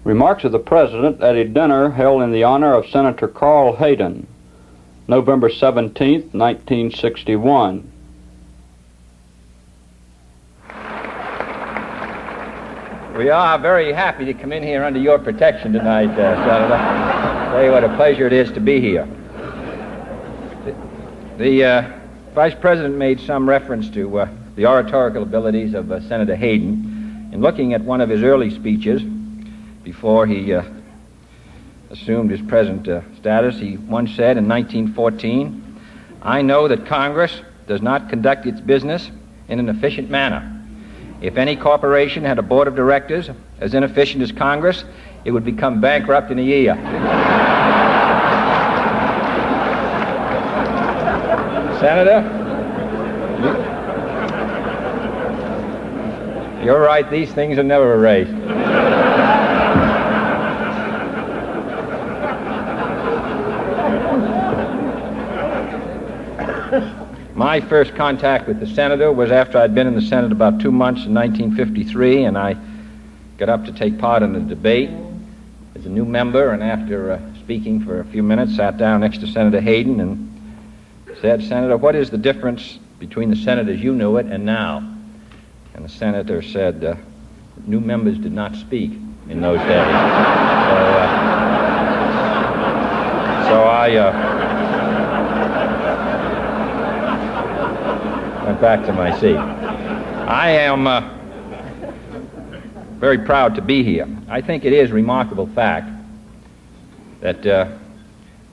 Remarks of the President at a dinner held in the honor of Senator Carl Hayden, November 17, 1961. We are very happy to come in here under your protection tonight, Senator. Tell you what a pleasure it is to be here. The Vice President made some reference to the oratorical abilities of Senator Hayden. In looking at one of his early speeches, before he assumed his present status, he once said in 1914, "I know that Congress does not conduct its business in an efficient manner. If any corporation had a board of directors as inefficient as Congress, it would become bankrupt in a year." Senator, you're right, these things are never erased. My first contact with the Senator was after I'd been in the Senate about 2 months in 1953, and I got up to take part in a debate as a new member, and after speaking for a few minutes, sat down next to Senator Hayden and said, "Senator, what is the difference between the Senate as you knew it and now?" And the Senator said, "New members did not speak in those days." So I went back to my seat. I am very proud to be here. I think it is a remarkable fact that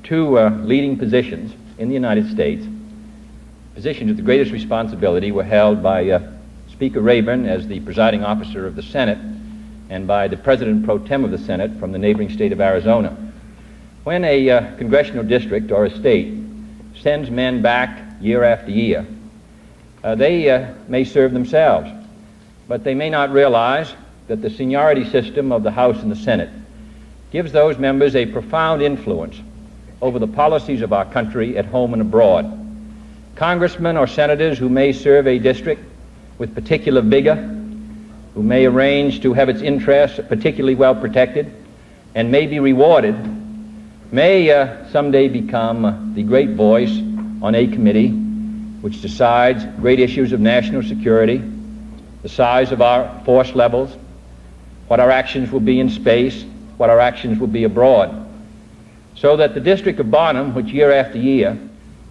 two leading positions in the United States, positions of the greatest responsibility, were held by Speaker Rayburn as the presiding officer of the Senate and by the President pro tem of the Senate from the neighboring state of Arizona. When a congressional district or a state sends men back year after year, they may serve themselves, but they may not realize that the seniority system of the House and the Senate gives those members a profound influence over the policies of our country at home and abroad. Congressmen or senators who may serve a district with particular vigor, who may arrange to have its interests particularly well protected, and may be rewarded, may someday become the great voice on a committee which decides great issues of national security, the size of our force levels, what our actions will be in space, what our actions will be abroad. So that the District of Barnum, which year after year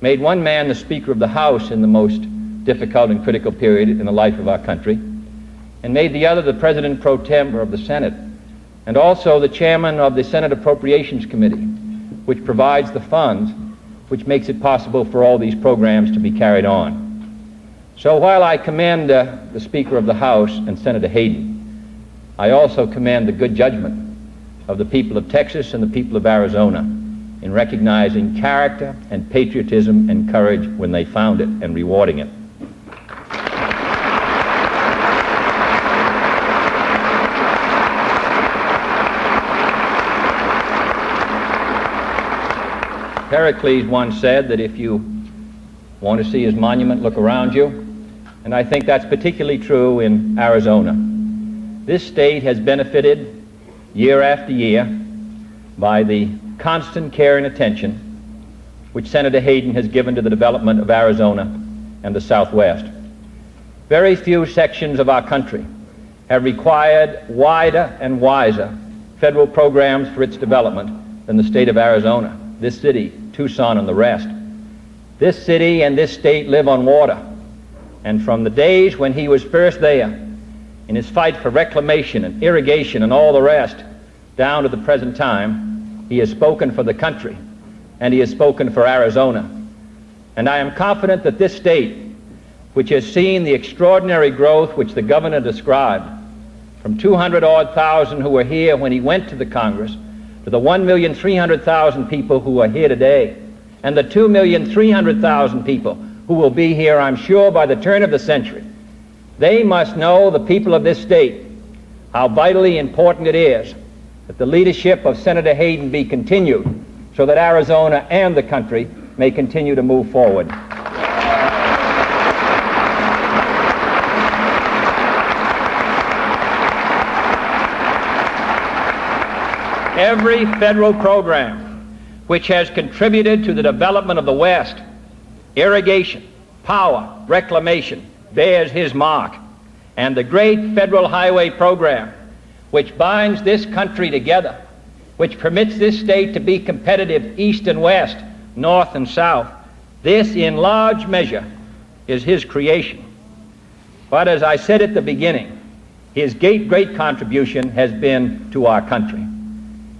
made one man the Speaker of the House in the most difficult and critical period in the life of our country, and made the other the President pro tem of the Senate, and also the chairman of the Senate Appropriations Committee, which provides the funds which makes it possible for all these programs to be carried on. So while I commend the Speaker of the House and Senator Hayden, I also commend the good judgment of the people of Texas and the people of Arizona in recognizing character and patriotism and courage when they found it and rewarding it. Pericles once said that if you want to see his monument, look around you, and I think that's particularly true in Arizona. This state has benefited year after year by the constant care and attention which Senator Hayden has given to the development of Arizona and the Southwest. Very few sections of our country have required wider and wiser federal programs for its development than the state of Arizona, this city, Tucson, and the rest. This city and this state live on water, and from the days when he was first there in his fight for reclamation and irrigation and all the rest, down to the present time, he has spoken for the country, and he has spoken for Arizona. And I am confident that this state, which has seen the extraordinary growth which the governor described, from 200,000 who were here when he went to the Congress, to the 1,300,000 people who are here today, and the 2,300,000 people who will be here, I'm sure, by the turn of the century. They must know, the people of this state, how vitally important it is that the leadership of Senator Hayden be continued so that Arizona and the country may continue to move forward. every federal program which has contributed to the development of the West, irrigation, power, reclamation, bears his mark. And the great federal highway program, which binds this country together, which permits this state to be competitive east and west, north and south, this in large measure is his creation. But as I said at the beginning, his great contribution has been to our country.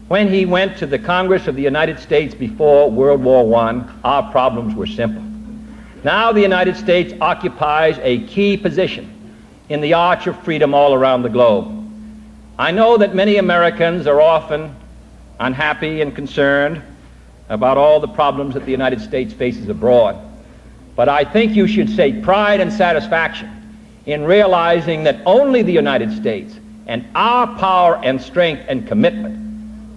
When he went to the Congress of the United States before World War I, our problems were simple. Now the United States occupies a key position in the arch of freedom all around the globe. I know that many Americans are often unhappy and concerned about all the problems that the United States faces abroad. But I think you should take pride and satisfaction in realizing that only the United States and our power and strength and commitment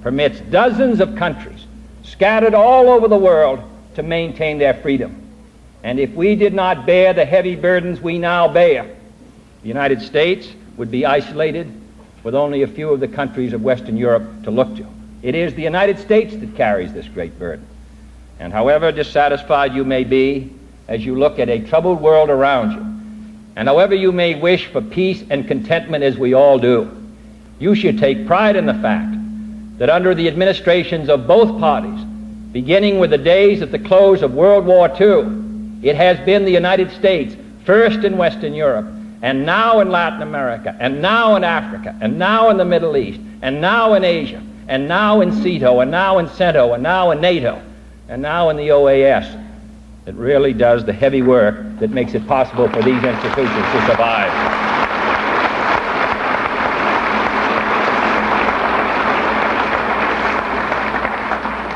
permits dozens of countries scattered all over the world to maintain their freedom. And if we did not bear the heavy burdens we now bear, the United States would be isolated with only a few of the countries of Western Europe to look to. It is the United States that carries this great burden. And however dissatisfied you may be as you look at a troubled world around you, and however you may wish for peace and contentment as we all do, you should take pride in the fact that under the administrations of both parties, beginning with the days at the close of World War II, it has been the United States, first in Western Europe, and now in Latin America, and now in Africa, and now in the Middle East, and now in Asia, and now in CETO, and now in CENTO, and now in NATO, and now in the OAS, that really does the heavy work that makes it possible for these institutions to survive.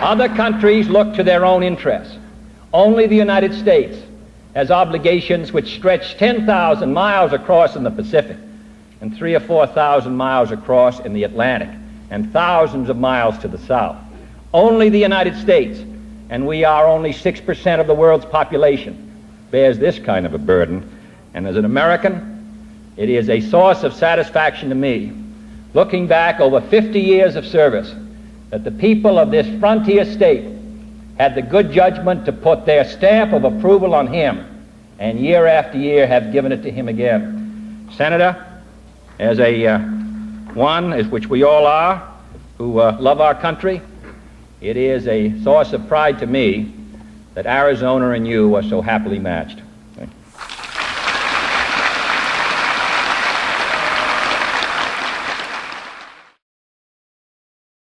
Other countries look to their own interests. Only the United States has obligations which stretch 10,000 miles across in the Pacific and 3,000 or 4,000 miles across in the Atlantic and thousands of miles to the south. Only the United States, and we are only 6% of the world's population, bears this kind of a burden. And as an American, it is a source of satisfaction to me, looking back over 50 years of service, that the people of this frontier state had the good judgment to put their stamp of approval on him, and year after year have given it to him again. Senator, as one, as which we all are, who love our country, it is a source of pride to me that Arizona and you are so happily matched.